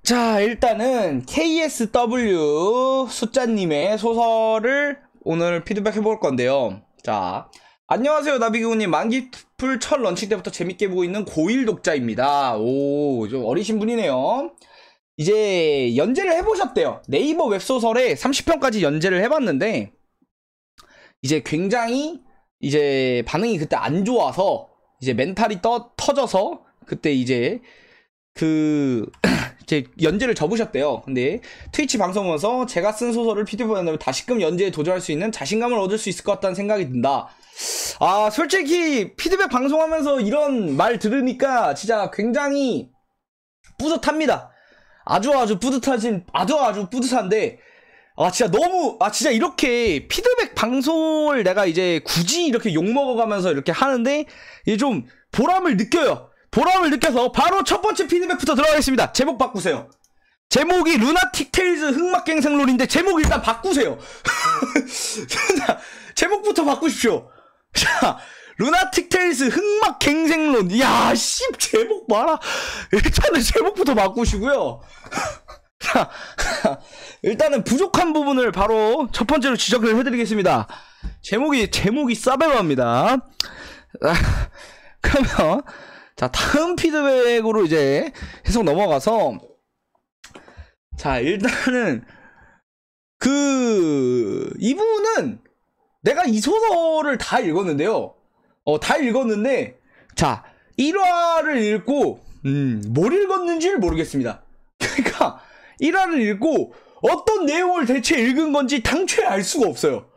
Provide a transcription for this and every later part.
자, 일단은 KSW 숫자님의 소설을 오늘 피드백 해볼 건데요. 자, 안녕하세요 나비기훈님. 만기풀 첫 런칭 때부터 재밌게 보고 있는 고1 독자입니다. 오, 좀 어리신 분이네요. 이제 연재를 해보셨대요. 네이버 웹소설에 30편까지 연재를 해봤는데 이제 굉장히 이제 반응이 그때 안 좋아서 이제 멘탈이 터져서 그때 이제 이제 연재를 접으셨대요. 근데 트위치 방송 보면서 제가 쓴 소설을 피드백하면 다시금 연재에 도전할 수 있는 자신감을 얻을 수 있을 것 같다는 생각이 든다. 아, 솔직히 피드백 방송하면서 이런 말 들으니까 진짜 굉장히 뿌듯합니다. 아주 뿌듯한데 진짜 이렇게 피드백 방송을 내가 이제 굳이 이렇게 욕먹어가면서 이렇게 하는데 이제 좀 보람을 느껴요. 보람을 느껴서 바로 첫 번째 피드백부터 들어가겠습니다. 제목 바꾸세요. 제목이 루나틱 테일즈 흑막갱생론인데 제목 일단 바꾸세요. 제목부터 바꾸십시오. 자, 루나틱 테일즈 흑막갱생론. 이야, 씨, 제목 봐라. 일단은 제목부터 바꾸시고요. 자, 일단은 부족한 부분을 바로 첫 번째로 지적을 해드리겠습니다. 제목이 싸배로합니다. 그러면 자, 다음 피드백으로 이제 계속 넘어가서, 자, 일단은 이분은 내가 이 소설을 다 읽었는데요. 다 읽었는데, 자, 1화를 읽고 뭘 읽었는지를 모르겠습니다. 그러니까 1화를 읽고 어떤 내용을 대체 읽은 건지 당초에 알 수가 없어요.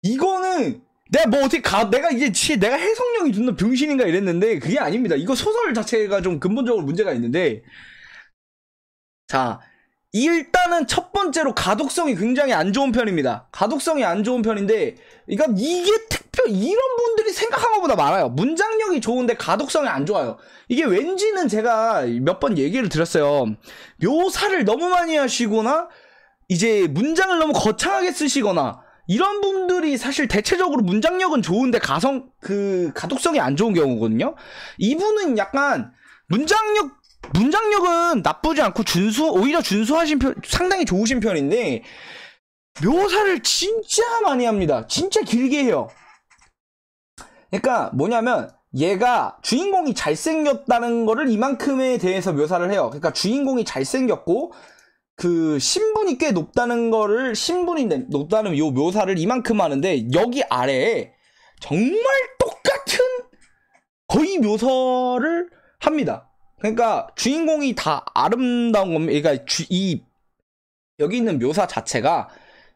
이거는 내가 뭐 어떻게 내가 해석력이 존나 병신인가 이랬는데 그게 아닙니다. 이거 소설 자체가 좀 근본적으로 문제가 있는데, 자, 일단은 첫 번째로 가독성이 굉장히 안 좋은 편입니다. 가독성이 안 좋은 편인데, 그러니까 이게 이런 분들이 생각한 것보다 많아요. 문장력이 좋은데 가독성이 안 좋아요. 이게 왠지는 제가 몇 번 얘기를 드렸어요. 묘사를 너무 많이 하시거나 이제 문장을 너무 거창하게 쓰시거나 이런 분들이 사실 대체적으로 문장력은 좋은데 가독성이 안 좋은 경우거든요. 이분은 약간 문장력은 나쁘지 않고 오히려 준수하신 편, 상당히 좋으신 편인데 묘사를 진짜 많이 합니다. 진짜 길게 해요. 그러니까 뭐냐면 얘가 주인공이 잘생겼다는 거를 이만큼에 대해서 묘사를 해요. 그러니까 주인공이 잘생겼고 신분이 꽤 높다는 높다는 요 묘사를 이만큼 하는데 여기 아래에 정말 똑같은 거의 묘사를 합니다. 그러니까 주인공이 다 아름다운 겁니다. 그러니까 여기 있는 묘사 자체가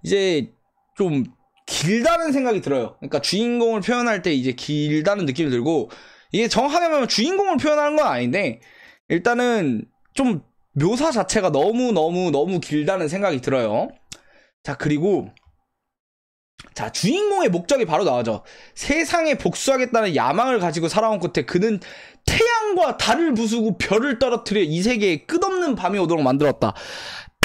이제 좀 길다는 생각이 들어요. 그러니까 주인공을 표현할 때 이제 길다는 느낌이 들고, 이게 정확하게 말하면 주인공을 표현하는 건 아닌데 일단은 좀 묘사 자체가 너무 길다는 생각이 들어요. 자, 그리고 자, 주인공의 목적이 바로 나오죠. 세상에 복수하겠다는 야망을 가지고 살아온 끝에 그는 태양과 달을 부수고 별을 떨어뜨려 이 세계에 끝없는 밤이 오도록 만들었다.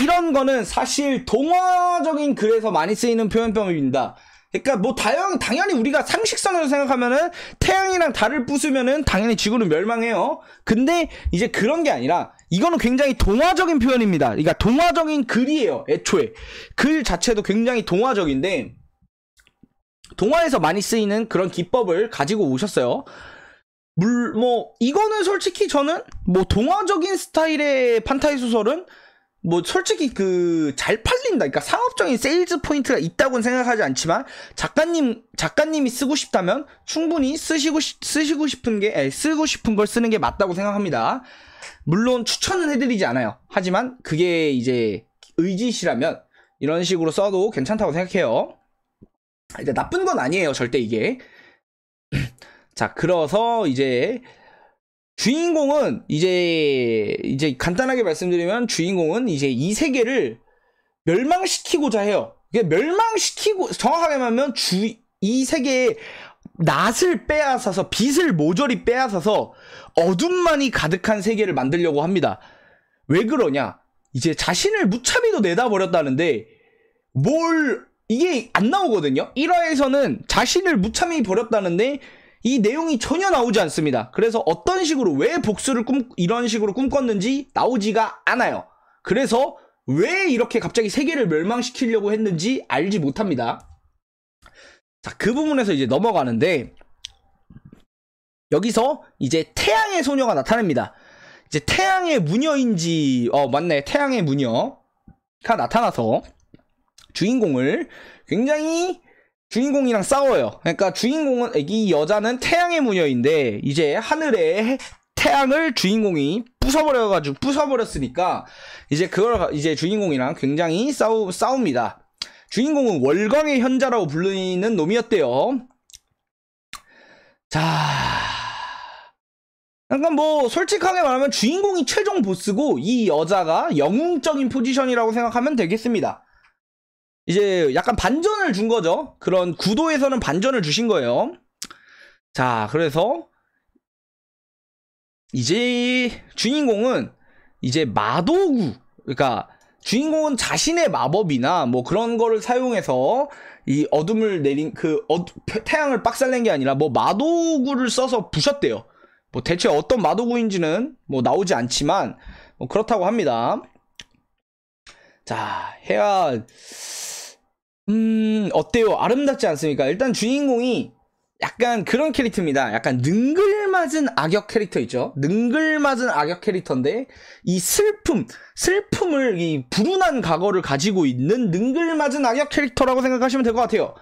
이런 거는 사실 동화적인 글에서 많이 쓰이는 표현법입니다. 그러니까 뭐 당연히 우리가 상식선으로 생각하면은 태양이랑 달을 부수면은 당연히 지구는 멸망해요. 근데 이제 그런 게 아니라 이거는 굉장히 동화적인 표현입니다. 그러니까 동화적인 글이에요. 애초에 글 자체도 굉장히 동화적인데 동화에서 많이 쓰이는 그런 기법을 가지고 오셨어요. 이거는 솔직히 저는 동화적인 스타일의 판타지 소설은 솔직히 잘 팔린다. 그러니까 상업적인 세일즈 포인트가 있다고는 생각하지 않지만 작가님이 쓰고 싶다면 충분히 쓰고 싶은 걸 쓰는 게 맞다고 생각합니다. 물론 추천은 해드리지 않아요. 하지만 그게 이제 의지시라면 이런 식으로 써도 괜찮다고 생각해요. 이제 나쁜 건 아니에요, 절대 이게. 자, 그래서 이제 주인공은 이제 간단하게 말씀드리면 주인공은 이제 이 세계를 멸망시키고자 해요. 정확하게 말하면 이 세계에 낫을 빼앗아서 빛을 모조리 빼앗아서 어둠만이 가득한 세계를 만들려고 합니다. 왜 그러냐? 이제 자신을 무차비도 내다버렸다는데 이게 안 나오거든요. 1화에서는 자신을 무참히 버렸다는데 이 내용이 전혀 나오지 않습니다. 그래서 어떤 식으로 왜 복수를 이런 식으로 꿈꿨는지 나오지가 않아요. 그래서 왜 이렇게 갑자기 세계를 멸망시키려고 했는지 알지 못합니다. 자, 그 부분에서 이제 넘어가는데, 여기서 이제 태양의 소녀가 나타납니다. 이제 태양의 무녀인지, 맞네. 태양의 무녀가 나타나서 주인공을 굉장히 주인공이랑 싸워요. 그러니까 주인공은, 이 여자는 태양의 무녀인데, 이제 하늘에 태양을 주인공이 부숴버렸으니까, 이제 그걸, 이제 주인공이랑 굉장히 싸웁니다. 주인공은 월광의 현자라고 불리는 놈이었대요. 자, 약간 뭐 솔직하게 말하면 주인공이 최종 보스고 이 여자가 영웅적인 포지션이라고 생각하면 되겠습니다. 이제 약간 반전을 준 거죠. 그런 구도에서는 반전을 주신 거예요. 자, 그래서 이제 주인공은 이제 마도구, 그러니까 주인공은 자신의 마법이나 뭐 그런 거를 사용해서 이 어둠을 내린 태양을 빡살낸 게 아니라 뭐 마도구를 써서 부셨대요. 뭐 대체 어떤 마도구인지는 뭐 나오지 않지만 뭐 그렇다고 합니다. 자, 해야 어때요? 아름답지 않습니까? 일단 주인공이 약간 그런 캐릭터입니다. 약간 능글맞은 악역 캐릭터 있죠? 능글맞은 악역 캐릭터인데 이 슬픔을 이 불운한 과거를 가지고 있는 능글맞은 악역 캐릭터라고 생각하시면 될 것 같아요.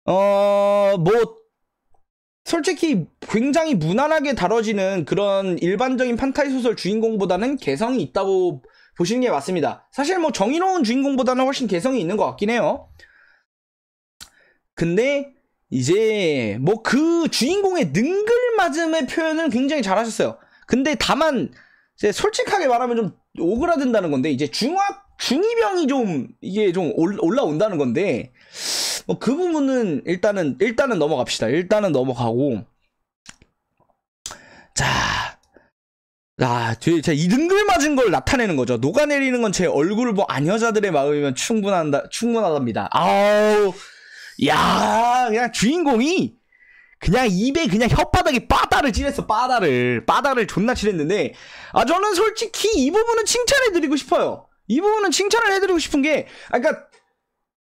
뭐 솔직히 굉장히 무난하게 다뤄지는 그런 일반적인 판타지 소설 주인공보다는 개성이 있다고 보시는 게 맞습니다. 사실 뭐 정의로운 주인공보다는 훨씬 개성이 있는 것 같긴 해요. 근데 이제 뭐 그 주인공의 능글맞음의 표현은 굉장히 잘하셨어요. 근데 다만 이제 솔직하게 말하면 좀 오그라든다는 건데, 이제 중이병이 좀 이게 좀 올라온다는 건데, 뭐 그 부분은 일단은 넘어갑시다. 일단은 넘어가고, 자, 제가 이 능글맞은 걸 나타내는 거죠. 녹아내리는 건 제 얼굴을 뭐 아녀자들의 마음이면 충분하답니다. 아우, 야, 그냥 주인공이 그냥 입에 그냥 혓바닥에 빠다를 찌랬어. 빠다를 존나 찌랬는데, 저는 솔직히 이 부분은 칭찬해드리고 싶어요. 이 부분은 칭찬을 해드리고 싶은 게, 그러니까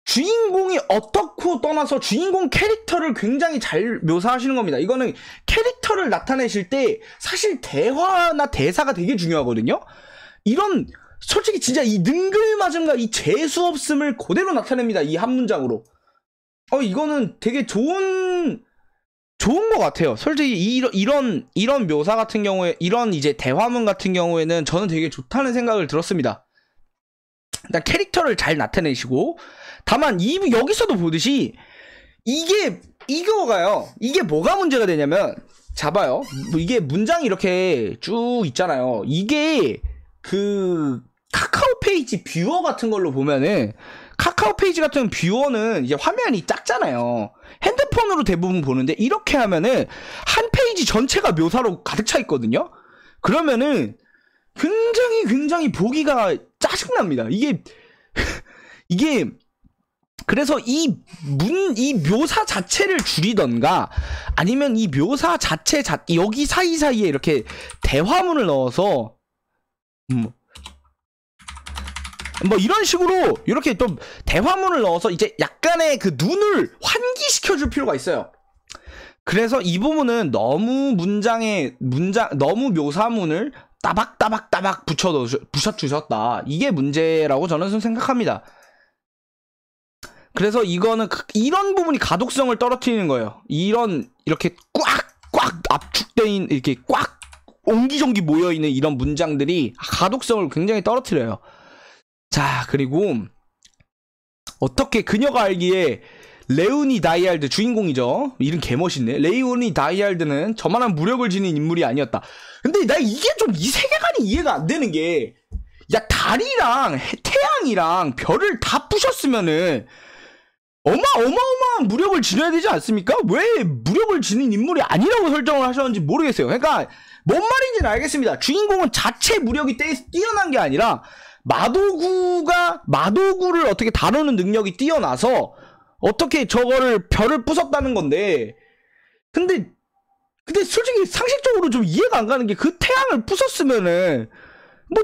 주인공이 어떻고 떠나서 주인공 캐릭터를 굉장히 잘 묘사하시는 겁니다. 이거는 캐릭터를 나타내실 때 사실 대화나 대사가 되게 중요하거든요. 이런 솔직히 진짜 이 능글맞음과 이 재수없음을 그대로 나타냅니다. 이 한 문장으로. 이거는 되게 좋은 것 같아요. 솔직히 이런 묘사 같은 경우에, 이런 이제 대화문 같은 경우에는 저는 되게 좋다는 생각을 들었습니다. 일단 캐릭터를 잘 나타내시고, 다만 여기서도 보듯이 이게 뭐가 문제가 되냐면, 잡아요. 이게 문장이 이렇게 쭉 있잖아요. 이게 그 카카오 페이지 뷰어 같은 걸로 보면은, 카카오 페이지 같은 뷰어는 이제 화면이 작잖아요. 핸드폰으로 대부분 보는데 이렇게 하면은 한 페이지 전체가 묘사로 가득 차 있거든요. 그러면은 굉장히 보기가 짜증납니다. 이게 그래서 이 묘사 자체를 줄이던가, 아니면 이 묘사 자체 여기 사이사이에 이렇게 대화문을 넣어서 뭐 이런 식으로 이렇게 또 대화문을 넣어서 이제 약간의 그 눈을 환기시켜줄 필요가 있어요. 그래서 이 부분은 너무 너무 묘사문을 따박따박 부셔주셨다. 이게 문제라고 저는 생각합니다. 그래서 이거는 이런 부분이 가독성을 떨어뜨리는 거예요. 이렇게 꽉 압축된, 이렇게 꽉 옹기종기 모여있는 이런 문장들이 가독성을 굉장히 떨어뜨려요. 자, 그리고 어떻게 그녀가 알기에 레오니 다이알드, 주인공이죠. 이름 개멋있네. 레오니 다이알드는 저만한 무력을 지닌 인물이 아니었다. 근데 나 이게 좀 이 세계관이 이해가 안 되는 게, 야, 달이랑 태양이랑 별을 다 부셨으면은 어마어마한 무력을 지녀야 되지 않습니까? 왜 무력을 지닌 인물이 아니라고 설정을 하셨는지 모르겠어요. 그러니까 뭔 말인지는 알겠습니다. 주인공은 자체 무력이 뛰어난 게 아니라 마도구를 어떻게 다루는 능력이 뛰어나서 어떻게 저거를 별을 부쉈다는 건데, 근데 솔직히 상식적으로 좀 이해가 안 가는 게, 그 태양을 부쉈으면은 뭐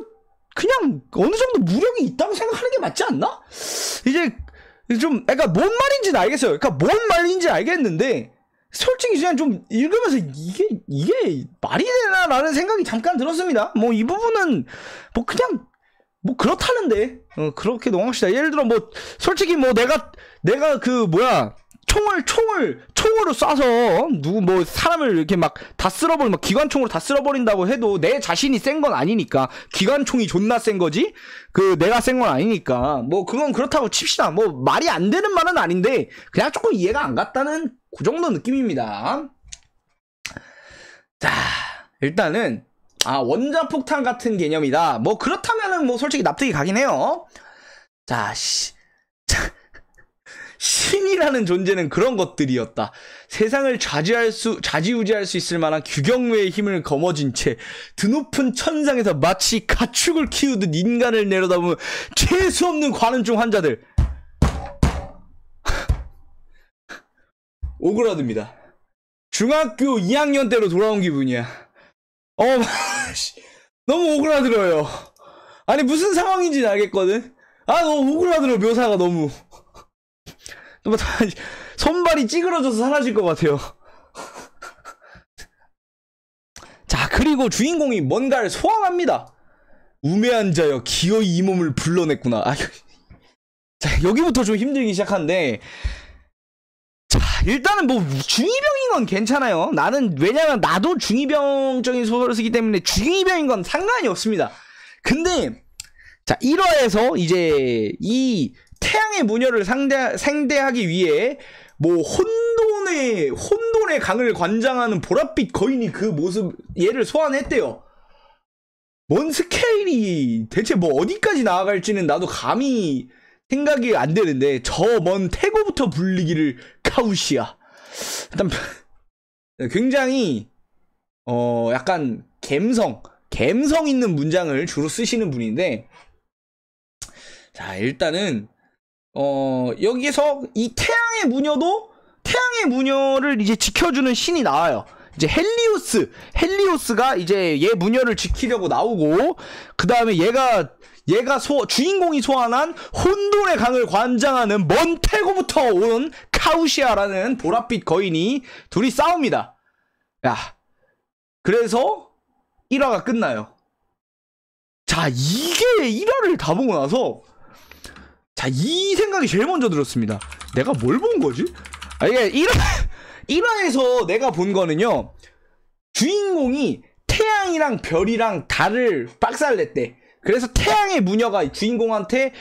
그냥 어느 정도 무력이 있다고 생각하는 게 맞지 않나? 이제 좀 그러니까 뭔 말인지는 알겠어요. 그러니까 뭔 말인지 알겠는데 솔직히 그냥 좀 읽으면서 이게 말이 되나라는 생각이 잠깐 들었습니다. 뭐 이 부분은 뭐 그냥 뭐 그렇다는데 그렇게 넘어갑시다. 예를 들어 뭐 솔직히 뭐 내가 그 뭐야 총으로 쏴서 누구 뭐 사람을 이렇게 막 다 쓸어버린 막 기관총으로 다 쓸어버린다고 해도 내 자신이 센 건 아니니까 기관총이 존나 센 거지 그 내가 센 건 아니니까 뭐 그건 그렇다고 칩시다. 뭐 말이 안 되는 말은 아닌데 그냥 조금 이해가 안 갔다는 그 정도 느낌입니다. 자 일단은 원자폭탄 같은 개념이다. 뭐 그렇다면은 뭐 솔직히 납득이 가긴 해요. 자 신이라는 존재는 그런 것들이었다. 세상을 좌지우지할 수 있을 만한 규경외의 힘을 거머쥔 채 드높은 천상에서 마치 가축을 키우듯 인간을 내려다보는 재수없는 관음증 환자들. 오그라듭니다. 중학교 2학년 때로 돌아온 기분이야. 너무 오그라들어요. 아니 무슨 상황인지는 알겠거든. 너무 오그라들어. 묘사가 너무 손발이 찌그러져서 사라질 것 같아요. 자 그리고 주인공이 뭔가를 소환합니다. 우매한 자여 기어이 이 몸을 불러냈구나. 자 여기부터 좀 힘들기 시작하는데 자 일단은 뭐 중2병인 건 괜찮아요. 왜냐면 나도 중2병적인 소설을 쓰기 때문에 중2병인 건 상관이 없습니다. 근데 자 1화에서 이제 이 태양의 무녀를 상대하기 위해 뭐 혼돈의 강을 관장하는 보랏빛 거인이 그 모습 얘를 소환했대요. 뭔 스케일이 대체 뭐 어디까지 나아갈지는 나도 감히 생각이 안 되는데 저 먼 태고부터 불리기를 카우시아. 일단 굉장히 약간 감성 있는 문장을 주로 쓰시는 분인데 자 일단은 여기서 이 태양의 무녀를 이제 지켜주는 신이 나와요. 이제 헬리오스가 이제 얘 무녀를 지키려고 나오고, 그 다음에 주인공이 소환한 혼돈의 강을 관장하는 먼 태고부터 온 카우시아라는 보랏빛 거인이 둘이 싸웁니다. 그래서 1화가 끝나요. 자, 이게 1화를 다 보고 나서 이 생각이 제일 먼저 들었습니다. 내가 뭘 본 거지? 이게 1화에서 내가 본 거는요, 주인공이 태양이랑 별이랑 달을 박살냈대. 그래서 태양의 무녀가 주인공한테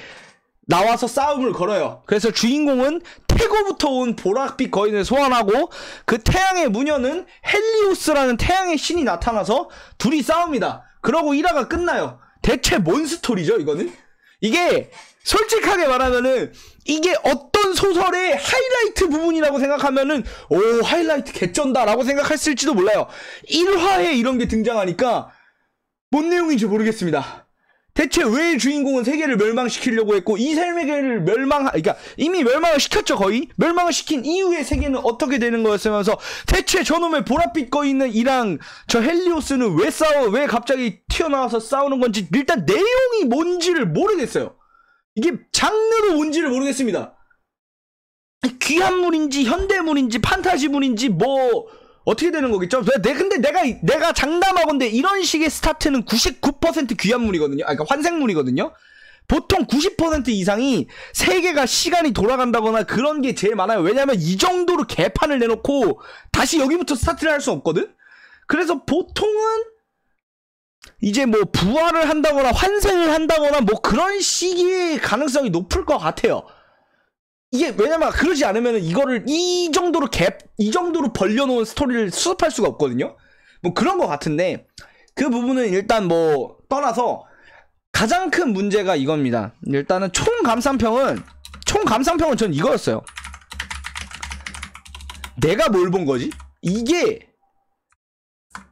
나와서 싸움을 걸어요. 그래서 주인공은 태고부터 온 보랏빛 거인을 소환하고, 그 태양의 무녀는 헬리오스라는 태양의 신이 나타나서 둘이 싸웁니다. 그러고 1화가 끝나요. 대체 뭔 스토리죠, 이거는? 이게 솔직하게 말하면은 이게 어떤 소설의 하이라이트 부분이라고 생각하면은 하이라이트 개쩐다 라고 생각했을지도 몰라요. 1화에 이런 게 등장하니까 뭔 내용인지 모르겠습니다. 대체 왜 주인공은 세계를 멸망시키려고 했고, 이 세계를 그러니까 이미 멸망을 시켰죠. 거의 멸망을 시킨 이후의 세계는 어떻게 되는 거였으면서, 대체 저놈의 보랏빛 거인은 이랑 저 헬리오스는 왜 갑자기 튀어나와서 싸우는 건지, 일단 내용이 뭔지를 모르겠어요. 이게 장르도 뭔지를 모르겠습니다. 귀한물인지 현대물인지 판타지물인지 뭐 어떻게 되는 거겠죠? 근데 내가 장담하건대 이런 식의 스타트는 99% 귀한물이거든요. 그러니까 환생물이거든요. 보통 90% 이상이 세계가 시간이 돌아간다거나 그런 게 제일 많아요. 왜냐면 이 정도로 개판을 내놓고 다시 여기부터 스타트를 할 수 없거든. 그래서 보통은 이제 뭐 부활을 한다거나 환생을 한다거나 뭐 그런 시기의 가능성이 높을 것 같아요. 이게 왜냐면 그러지 않으면 이거를 이 정도로 벌려놓은 스토리를 수습할 수가 없거든요. 뭐 그런 것 같은데, 그 부분은 일단 뭐 떠나서 가장 큰 문제가 이겁니다. 일단은 총 감상평은 전 이거였어요. 내가 뭘 본 거지? 이게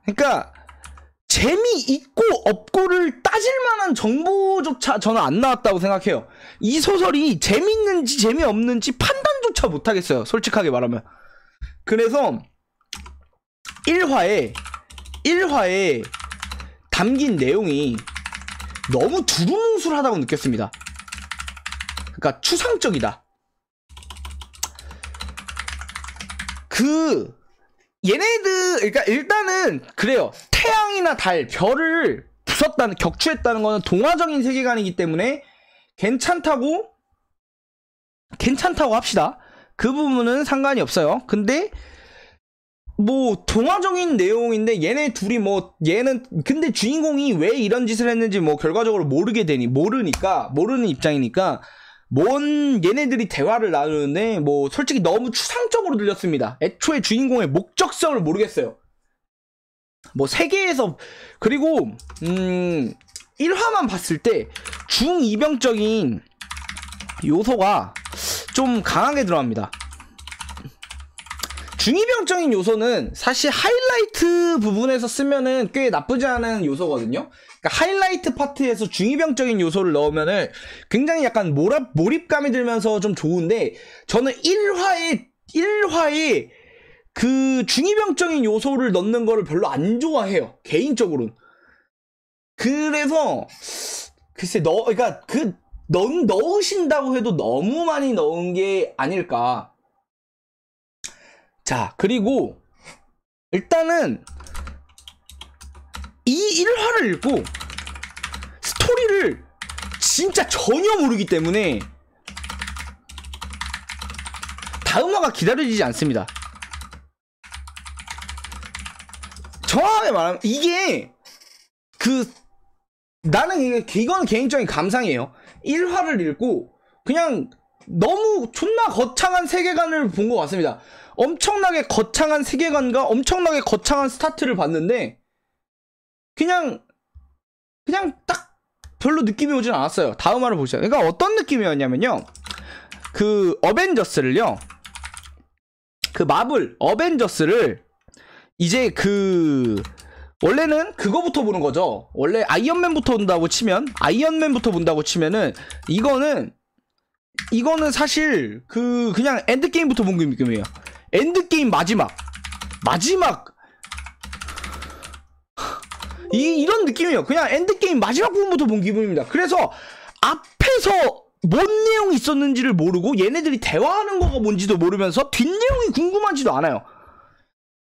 그러니까 재미있고 없고를 따질 만한 정보조차 저는 안 나왔다고 생각해요. 이 소설이 재밌는지 재미없는지 판단조차 못하겠어요, 솔직하게 말하면. 그래서 1화에 담긴 내용이 너무 두루뭉술하다고 느꼈습니다. 그러니까 추상적이다. 얘네들 그러니까 일단은 그래요. 태양이나 달, 별을 부쉈다는, 격추했다는 거는 동화적인 세계관이기 때문에 괜찮다고 합시다. 그 부분은 상관이 없어요. 근데 뭐 동화적인 내용인데 얘네 둘이 뭐 얘는 근데 주인공이 왜 이런 짓을 했는지 뭐 결과적으로 모르는 입장이니까 뭔 얘네들이 대화를 나누는데 뭐 솔직히 너무 추상적으로 들렸습니다. 애초에 주인공의 목적성을 모르겠어요. 뭐 세계에서 그리고 1화만 봤을 때 중이병적인 요소가 좀 강하게 들어갑니다. 중이병적인 요소는 사실 하이라이트 부분에서 쓰면은 꽤 나쁘지 않은 요소거든요. 그러니까 하이라이트 파트에서 중이병적인 요소를 넣으면은 굉장히 약간 몰입감이 들면서 좀 좋은데, 저는 1화에 그 중이병적인 요소를 넣는 거를 별로 안 좋아해요, 개인적으로는. 그래서 글쎄 그러니까 넣으신다고 해도 너무 많이 넣은 게 아닐까. 자, 그리고 일단은 이 1화를 읽고 스토리를 진짜 전혀 모르기 때문에 다음 화가 기다려지지 않습니다. 정확하게 말하면 이게 나는 이건 개인적인 감상이에요. 1화를 읽고 그냥 너무 존나 거창한 세계관을 본 것 같습니다. 엄청나게 거창한 세계관과 엄청나게 거창한 스타트를 봤는데 그냥 딱 별로 느낌이 오진 않았어요. 다음 화를 보시죠. 그러니까 어떤 느낌이었냐면요, 그 어벤져스를요, 그 마블 어벤져스를 이제 원래는 그거부터 보는 거죠. 원래 아이언맨부터 본다고 치면은 이거는 사실 그냥 엔드게임부터 본 느낌이에요. 엔드게임 마지막 이런 느낌이에요. 그냥 엔드게임 마지막 부분부터 본 기분입니다. 그래서 앞에서 뭔 내용이 있었는지를 모르고 얘네들이 대화하는 거가 뭔지도 모르면서 뒷내용이 궁금하지도 않아요.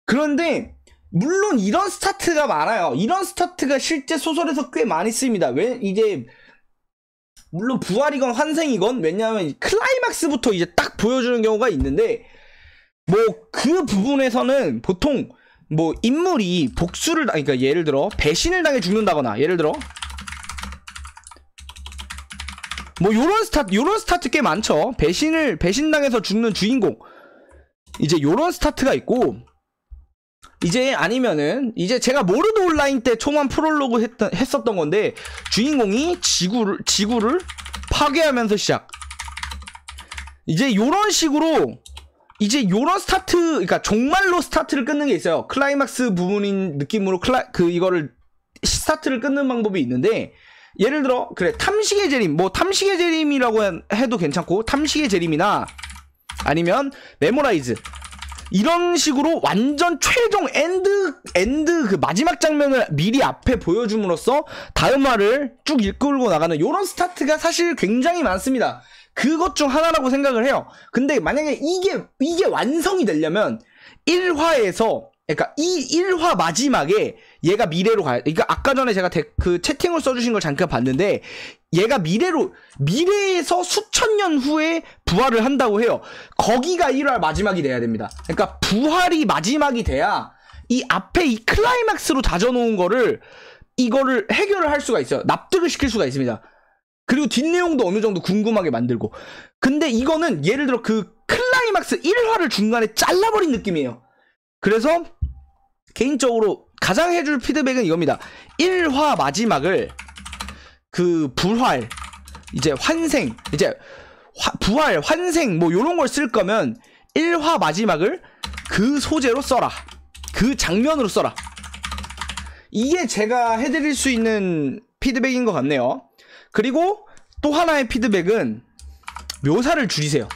그런데 물론 이런 스타트가 많아요. 이런 스타트가 실제 소설에서 꽤 많이 쓰입니다. 왜 이제 물론 부활이건 환생이건, 왜냐하면 클라이막스부터 이제 딱 보여주는 경우가 있는데, 뭐 그 부분에서는 보통 뭐 인물이 그러니까 예를 들어 배신을 당해 죽는다거나, 예를 들어 뭐 요런 스타트 꽤 많죠. 배신당해서 죽는 주인공, 이제 요런 스타트가 있고, 이제 아니면은 이제 제가 모르드 온라인 때 초반 프롤로그 했었던 건데, 주인공이 지구를 파괴하면서 시작. 이제 요런 식으로 이제 요런 스타트, 그러니까 종말로 스타트를 끊는 게 있어요. 클라이막스 부분인 느낌으로 이거를 스타트를 끊는 방법이 있는데, 예를 들어 그래 탐식의 재림, 뭐 탐식의 재림이라고 해도 괜찮고, 탐식의 재림이나 아니면 메모라이즈, 이런 식으로 완전 최종 엔드 그 마지막 장면을 미리 앞에 보여줌으로써 다음 화를 쭉 이끌고 나가는 요런 스타트가 사실 굉장히 많습니다. 그것 중 하나라고 생각을 해요. 근데 만약에 이게 완성이 되려면 1화에서, 그러니까 이 1화 마지막에 얘가 미래로 가요. 그러니까 아까 전에 제가 그 채팅을 써주신 걸 잠깐 봤는데, 얘가 미래에서 수천 년 후에 부활을 한다고 해요. 거기가 1화 마지막이 돼야 됩니다. 그러니까 부활이 마지막이 돼야 이 앞에 이 클라이막스로 다져놓은 이거를 해결을 할 수가 있어요. 납득을 시킬 수가 있습니다. 그리고 뒷내용도 어느 정도 궁금하게 만들고. 근데 이거는 예를 들어 그 클라이막스 1화를 중간에 잘라버린 느낌이에요. 그래서 개인적으로 가장 해줄 피드백은 이겁니다. 1화 마지막을 그 부활, 이제 환생, 이제 부활, 환생 뭐 요런 걸 쓸 거면 1화 마지막을 그 소재로 써라. 그 장면으로 써라. 이게 제가 해드릴 수 있는 피드백인 것 같네요. 그리고 또 하나의 피드백은 묘사를 줄이세요.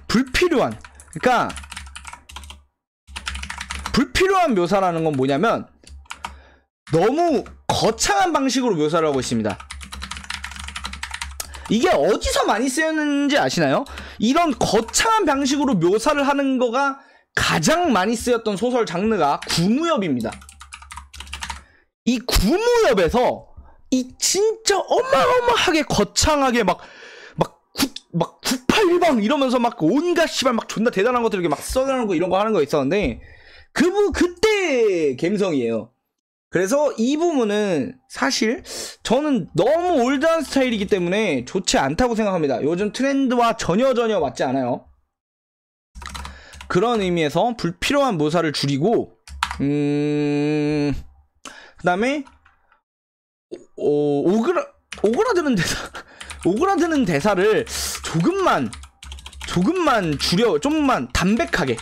불필요한 묘사라는 건 뭐냐면, 너무 거창한 방식으로 묘사를 하고 있습니다. 이게 어디서 많이 쓰였는지 아시나요? 이런 거창한 방식으로 묘사를 하는 거가 가장 많이 쓰였던 소설 장르가 구무엽입니다. 이 구무엽에서 이 진짜 어마어마하게 거창하게 막 981방 이러면서 막 온갖 씨발 막 존나 대단한 것들 이렇게 막 써놓은 거 이런 거 하는 거 있었는데 그때 갬성이에요. 그래서 이 부분은 사실 저는 너무 올드한 스타일이기 때문에 좋지 않다고 생각합니다. 요즘 트렌드와 전혀 맞지 않아요. 그런 의미에서 불필요한 묘사를 줄이고 그 다음에 오그라드는 대사를 조금만 줄여, 좀만 담백하게.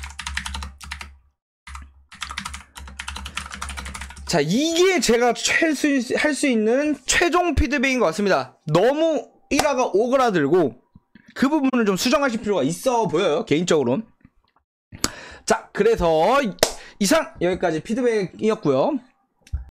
자, 이게 제가 할 수 있는 최종 피드백인 것 같습니다. 너무 1화가 오그라들고 그 부분을 좀 수정하실 필요가 있어 보여요, 개인적으로. 자, 그래서 이상 여기까지 피드백이었고요.